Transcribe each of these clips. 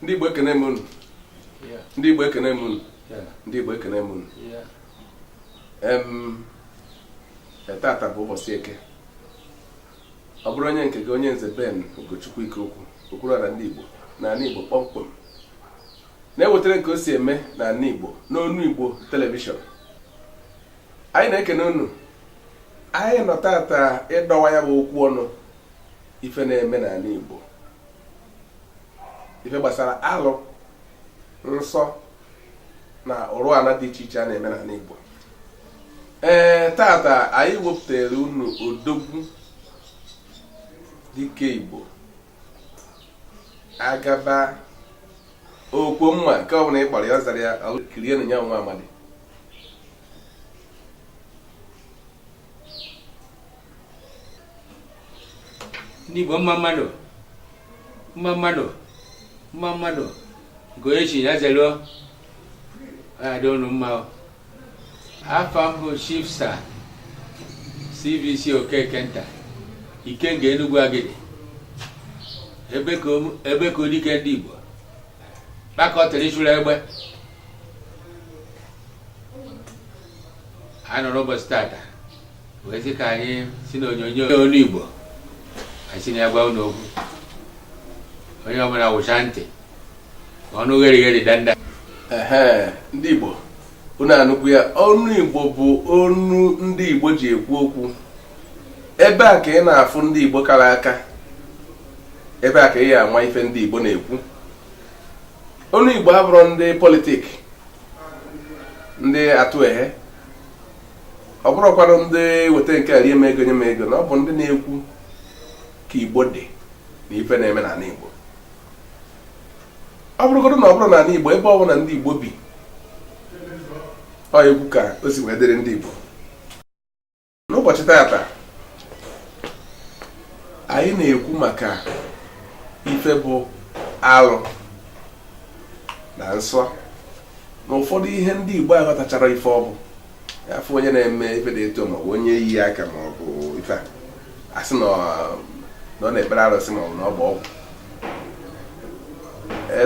Ndị Igbo ekene m unu. Ndị Igbo ekene m unu. Ndị Igbo ekene m unu. Tata bụ ụbọchị Eke. Ọ bụrụ onye nke gị onye nze Ben Ugochukwu Ikeokwu okwuruọra ndị Igbo na ala Igbo kpọmkwem na-ewetara nke o si eme na ala Igbo n'onu Igbo telivishọn. Anyị na-ekene unu. Anyị nọ tata ịdọwa ya bụ okwu ọnụ ife na-eme na ala Igbo, ife gbasara alụ, nsọ na ụrụ ana dị iche iche a na-eme n'ala Igbo. Tata anyị wepụtara unu odogwu dike Igbo, agaba okwo mma nke ọbụla ị kpọrọ ya zara ya kirie na ya nwa amadi. Ndị Igbo mma mmadụ nke onye chi ya zelo adonu mma. Afa mbụ Chief Star CVC Okeke Nta Ikenga Enugu Agidi ebe ka odike ndị Igbo kpakọtara ịchụrụ egbe. A nọrọ ụbọchị tata wee sị ka anyị si n'onyonyo onu Igbo anyị si na ya gwa unu okwu. Onye ọbụla wụcha ntị ọnụ ghere danda. Ndị Igbo unu anụkwu ya, ọnụ Igbo bụ onu ndị Igbo ji ekwu okwu. Ebe a ka ị na-afụ ndị Igbo kara aka, ebe a ka ị ama ife ndị Igbo na-ekwu. Onu Igbo abụrụ ndị politik, ndị atụ ehe, ọ bụrụkwanụ ndị weta nke rie m ego nye m ego, na ọ bụ ndị na-ekwu ka Igbo dị na ife na-eme n'ala Igbo. Ọ bụrụgodu na ọ bụrụ n'ala Igbo, ebe ọ bụla ndị Igbo bi, ọ egwu ka o si wee dịrị ndị Igbo. N'ụbọchị tata anyị na-ekwu maka ife bụ alụ na nsọ na ụfọdụ ihe ndị Igbo aghọtachara ife ọ bụ. Afọ onye na-eme ife dị eto ma onye yi aka ma ọ bụ ife a sị na ọ na-ekpere arụsị ma ọ bụ na ọ bụ ọgwụ.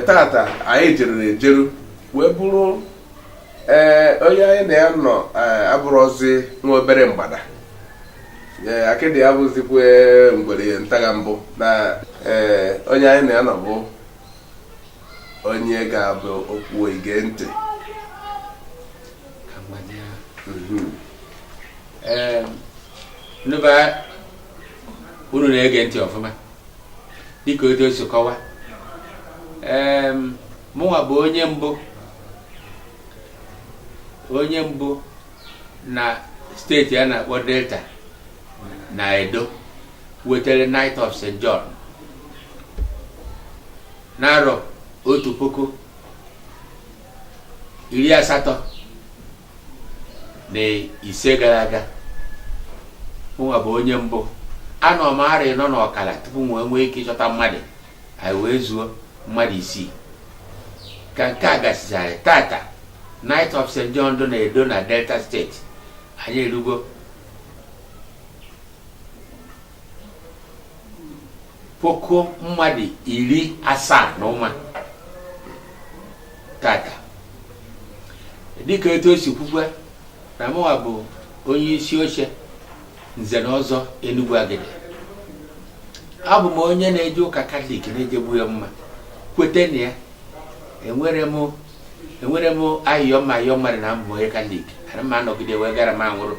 Tata anyị jeruru ejeru wee bụrụ onye anyị na ya nọ abụrụzi nwa obere mgbada. Akịdị ya bụzikwa ngwere ntaga mbụ na onye anyị na ya nọ bụ onye ga-abụ okwu ige ntị. Nụba unu na-ege ntị ọfụma dịka otu o si kọwa. Mụnwa bụ onye mbụ na steeti a na-akpọ Delta na Edo wetara Night of St. John n'arọ 1885 gara aga. Mụnwa bụ onye mbụ. Anọ m arị nọ n'ọkara tupu nwee ike ịchọta mmadụ, anyị wee zuo mmadụ 6. Ka nke a gasịchara tata Night of St. John do na Edo na Delta steeti anyị erugo puku mmadụ 71 tata. Dịka etu o si kwukwe na mụnwa bụ onye isi oche Nze na Ọzọ Enugu Agidi. Abụ m onye na-eje ụka Katọlik na-ejegbu ya mma, kwete na ya. Enwere m ayọ mmadụ na mbụ onye Katọlik, ana m anọgide wee gara m anwụrụ.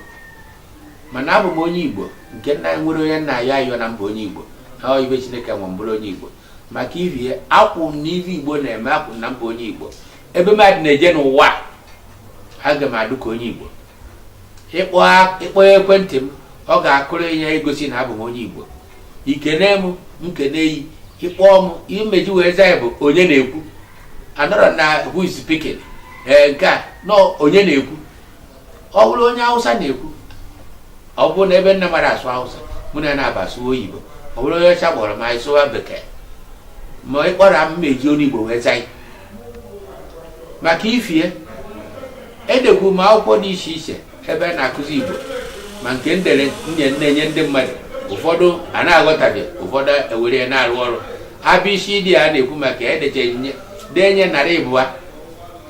Mana abụ m onye Igbo nke nna nwere onye nna ayọ na mbụ onye Igbo na ibe Chineke nwe mbụrụ onye Igbo. Maka ivie akwụ na ive Igbo na-eme akwụ na mbụ onye Igbo. Ebe mmadụ na-eje n'ụwa aga m adụ ka onye Igbo. Ịkpọ ekwentị m ọ ga-akụrụ ihe igosi na abụ m onye Igbo. Ikene m nkene yi, ịkpọọ m imeji wee zaa bụ onye na-ekwu. Anọrọ na who is speaking nke a nọ onye na-ekwu. Ọ bụrụ onye Hausa na-ekwu, ọ bụrụ na ebe nna mara asụ Hausa mụ na na-aba asụ oyibo, ọ bụrụ onye ọcha gbọrọ m anyị sụwa bekee, ma ịkpọrọ m meji onye Igbo wee zaa. Maka ifie edekwu m akwụkwọ dị iche iche ebe a na-akụzi Igbo, ma nke ndere na-enye ndị mmadụ. Ụfọdụ a na-aghọtabe, ụfọdụ ewere ya na-arụ ọrụ. abịa isi dị a na-ekwu maka edecha nye denye narị ịbụa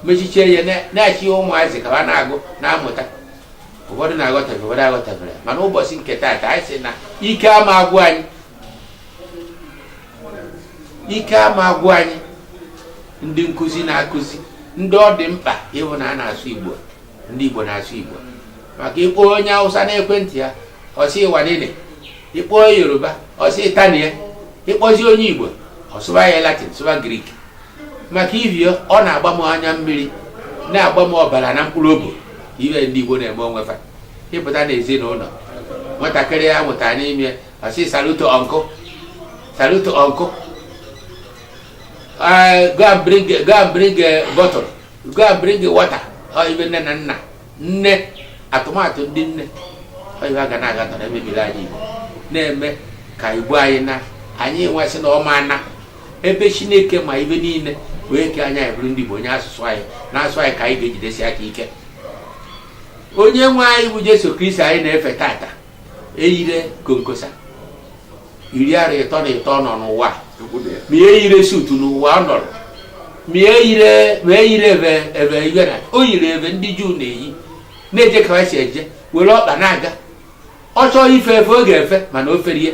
mechiche ya na-achị ụmụazị ka ha na-agụ na-amụta. Ụfọdụ na-aghọtafe, ụfọdụ aghọtafere, mana ụbọchị nke taata anyị sị na ike ama agwụ anyị, ike ama agwụ anyị. Ndị nkụzi na-akụzi, ndị ọ dị mkpa ịhụ na a na-asụ Igbo, ndị Igbo na-asụ Igbo. Maka ịkpọ onye Hausa n'ekwentị ya ọsị Wanene, ịkpọ Yoruba ọsị Tania, ịkpọzi onye Igbo ọsụba ya Latin, sụba Grik. Maka ivio ọ na-agba m anya mmiri, na-agba m ọbara na mkpụrụ obi. Ibe ndị Igbo na-eme onwe fa. Ịpụta n'ezinụlọ, nwatakịrị ya mụtara n'ime ọsị saluto uncle, saluto uncle. Go and bring a bottle, go and bring water. Ibe nne na nna, nne atụmatụ ndị nne ibe aga na-agatọ na-emebiri anyị Igbo, na-eme ka Igbo anyị na anyị nwesị na ọma na ebe Chineke ma ibe niile wee ke anyị bụrụ ndị Igbo, onye asụsụ anyị na-asụ anyị ka anyị ga-ejidesi aka ike. Onye nwe anyị bụ Jesu Kristi anyị na-efe tata eyire konkosa 33 nọ n'ụwa, ma eyire sutu n'ụwa ọ nọrọ, ma eyire ebe ibe na o yiri ebe ndị Juu na-eyi na-eje ka si eje were ọkpa na-aga. Ọ chọọ ife efe ọ ga-efe mana o ferie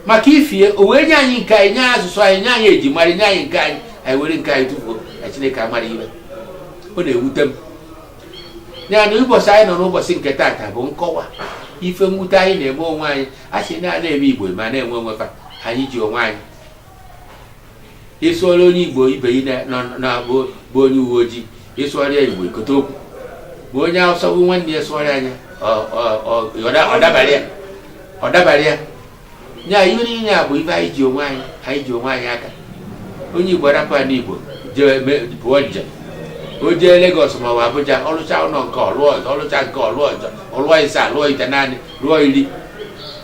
maka ifie o wee nye anyị nke anyị, nye asụsụ anyị, nye anyị eji mara, nye anyị nke anyị, anyị were nke anyị tufuo na Chineke amara ibe. Ọ na-ewute m ya na ụbọchị anyị nọ n'ụbọchị nke taata bụ nkọwa ife mwute anyị na-eme onwe anyị. A sị na-eme Igbo ma na-enwe onwe fa, anyị ji onwe anyị. Ịsụọla onye Igbo ibe yi bụ onye uwe ojii, ịsụọrọ ya Igbo ekote okwu, ma onye Hausa bụ nwanne ya sụọrọ anya ọ dabara ya. Nya ihe niile a bụ ife anyị ji onwe anyị, anyị ji onwe anyị aka. Onye Igbo rapụ na Igbo pụọ njem, o jee Lagos ma ọ bụ Abuja, ọlụcha ụlọ nke ọlụọ ọzọ, ọlụcha nke ọlụọ ọzọ, ọlụọ ise, alụọ ite naanị, lụọ 10.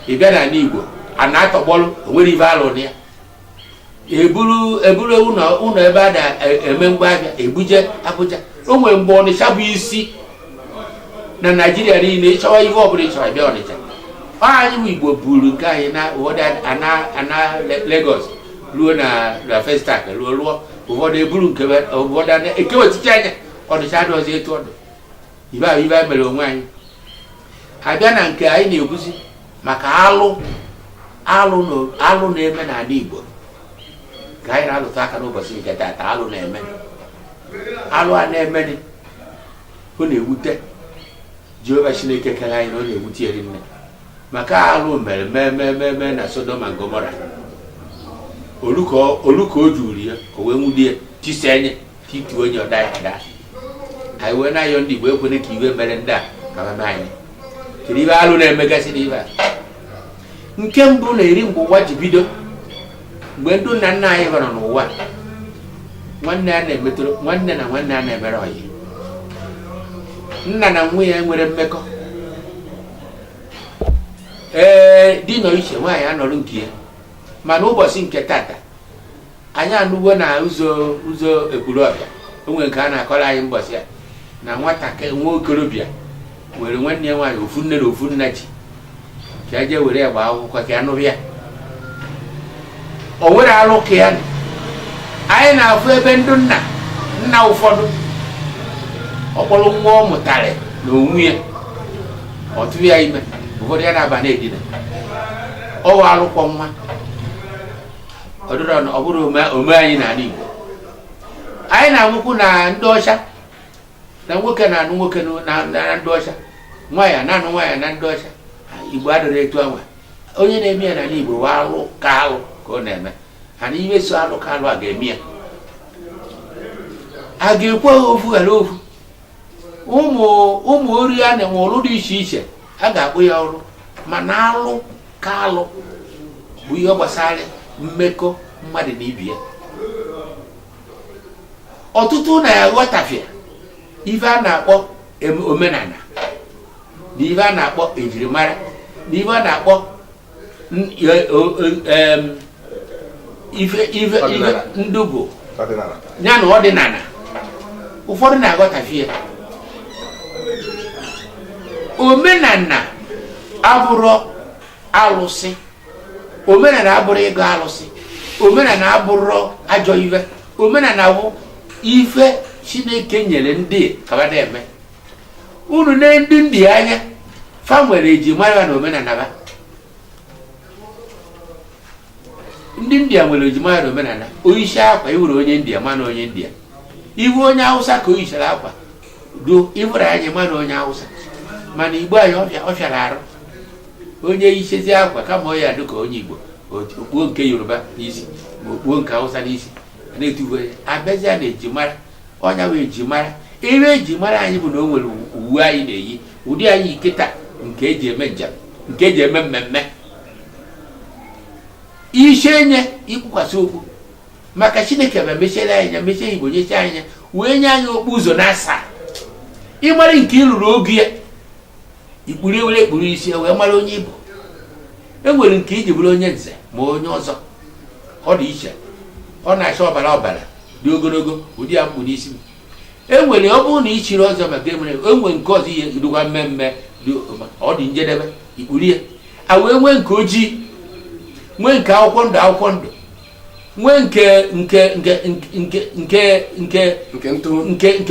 Ị bịa na Igbo a na-atọgbọlụ, o nwere ife alụ na ya. Eburu ụlọ ebe a na-eme ngwa abịa ebuje Abuja. O nwere mgbe Ọnịcha bụ isi na Naịjirịa niile, ịchọwa ihe ọbụla ịchọrọ bịa Ọnịcha. Anyị bụ Igbo buru nke anyị na ụfọdụ ana Lagos ruo na Festac lụọ ụfọdụ eburu nke ụfọdụ ekewetụcha anya Ọnịcha adịghịzi etu ọdụ. Ibe mere onwe anyị. Abịa na nke anyị na-ekwuzi maka alụ na-eme n'ala Igbo ka anyị na-alụta aka n'ụbọchị nke taata. Alụ na-eme, alụ a na-eme dị, ọ na-ewute Jehova Chineke kere anyị na ọ na-ewute eri nne. Maka alụ mere mee na Sodoma na Gomora, olu ka o juru ya, o wee nwudie tisi enye tituo onye ọda ya ada. Anyị wee na-ayọ ndị Igbo ekwene ka iwe mere ndị a ka ha mee anyị. Kedu ibe alụ na-emegasị n'ibe a? Nke mbụ na-eri mgbe ụwa ji bido, mgbe ndị nna nna anyị nọ n'ụwa, nwanne na nwanne a na-emere ọyị, nna na nwunye ya nwere mmekọ. Di nọ iche, nwaanyị anọrọ nke ya. Mana ụbọchị nke tata anyị anụwo na ụzọ Ekwulọbịa, onwe nke a na-akọrọ anyị mbọsị ya na nwatakịrị nwa okorobịa were nwanne ya nwaanyị ofu nne na ofu nna ji ka eje were ya gbaa akwụkwọ ka ya nụrụ ya. O nwere alụ ka ya. Anyị na-afụ ebe ndị nna ụfọdụ ọkpọrọ nwa ọ mụtara na onwe ya, ọ tụrụ ya ime, ụfọdụ ya na-aba na-edina. Ọ alụkwọ nwa ọ bụrụ ome anyị n'ala Igbo. Anyị na-anwụkwu na ndị ọcha, na nwoke na-anụ nwoke na ndị ọcha, nwaanyị na-anụ nwaanyị na ndị ọcha. Igbo adịrị etu anwa. Onye na-eme ya n'ala Igbo wa alụ ka ọ na-eme. Ha na iwe so alụ ka alụ a ga-eme ya, a ga-ekwe ofu ghara ofu. Ụmụ ori ya na-enwe ọrụ dị iche iche a ga-akpụ ya ọrụ, mana alụ ka alụ bụ ihe gbasara mmekọ mmadụ na ibe ya. Ọtụtụ na-aghọtafịa ife a na-akpọ omenala na ife a na-akpọ ejirimara na ife a na-akpọ ife ndụbụ ya na ọdịnala. Ụfọdụ na-aghọtafịa omenala abụrụ alụsị, omenala abụrụ ịgụ alụsị, omenala abụrụ ajọ ife. Omenala bụ ife Chineke nyere ndị ka ha na-eme. Unu na ndị anya fa nwere eji mara na omenala ba. Ndị India nwere eji mara na omenala. Oyishi akwa iwere onye India mana onye India. Iwu onye Hausa ka oyishara akwa do iwere anyị mana onye Hausa. Mana Igbo anyị ọ fịara arụ. Onye ishezi akwa kama ọ ya dị ka onye Igbo okpuo nke Yoruba n'isi ma okpuo nke Hausa n'isi na-etuwe abịazịa na ejimara ọnya wee ejimara ebe ejimara anyị bụ na o nwere uwe anyị na-eyi ụdị anyị kịta nke eji eme njem nke eji eme mmemme ishe nye ikpukwasị okpu maka Chineke ma mechiere anyị nya mechie Igbo nyechi anyị wee nye anyị okpu ụzọ na-asa ịmara nke ịlụrụ oge ya ikpuru ewere ekpuru isi wee mara onye Igbo. Enwere nke iji bụrụ onye nze ma onye ọzọ ọ dị iche ọ na-acha ọbara dị ogologo ụdị ya mkpu n'isi. Enwere ọ bụrụ na ichiri ọzọ maka enwere nke ọzọ ihe dịkwa mmemme ọ dị njedebe ikpuru ya wee nwee nke ojii nwee nke akwụkwọ ndụ nwee nke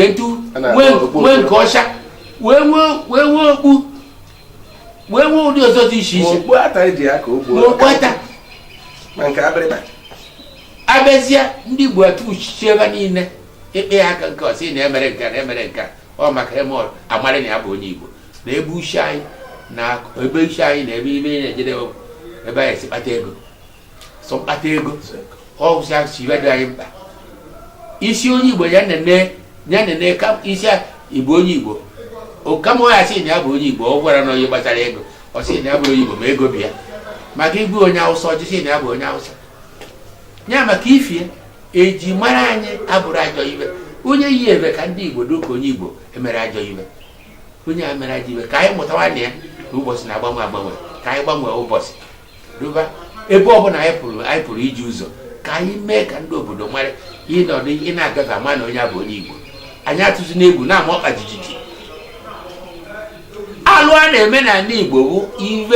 ntụ nwee nke ọcha wee nwee okpu wee nwee ụdị ọzọ dị iche iche. Okpu ata eji aka okpu ata ma nke abịrịba abịazịa ndị Igbo atụchichi ebe niile ikpe ya aka nke ọsị na-emere nke ọ maka eme amarị na ya bụ onye Igbo na ebe ushi anyị na ebe ushi anyị na ebe ime na-ejede ebe anyị si kpata ego so mkpata ego ọwụsị asụsụ iwe dị anyị mkpa. Isi onye Igbo ya nene ka isi Igbo onye Igbo kama ọ ya sị na ya bụ onye Igbo ọ gwara na onye gbasara ego ọ sị na ya bụ onye Igbo ma ego bịa maka igwe onye Hausa ọjị sị na ya bụ onye Hausa ya maka ifie eji mara anyị abụrụ ajọ iwe. Onye yi ebe ka ndị Igbo doka onye Igbo emere ajọ iwe. Onye a mere ajọ iwe ka anyị mụta nwanne ya na ụbọchị na-agbanwe ka anyị gbanwee ụbọchị doba ebe ọbụla anyị pụrụ iji ụzọ ka anyị mee ka ndị obodo mara ịnọdụ ị na-agafe ama na onye bụ onye Igbo. Anyị atụzi n'egwu na-ama ọkpa jijiji. Alụ a na-eme n'ala Igbo bụ iwe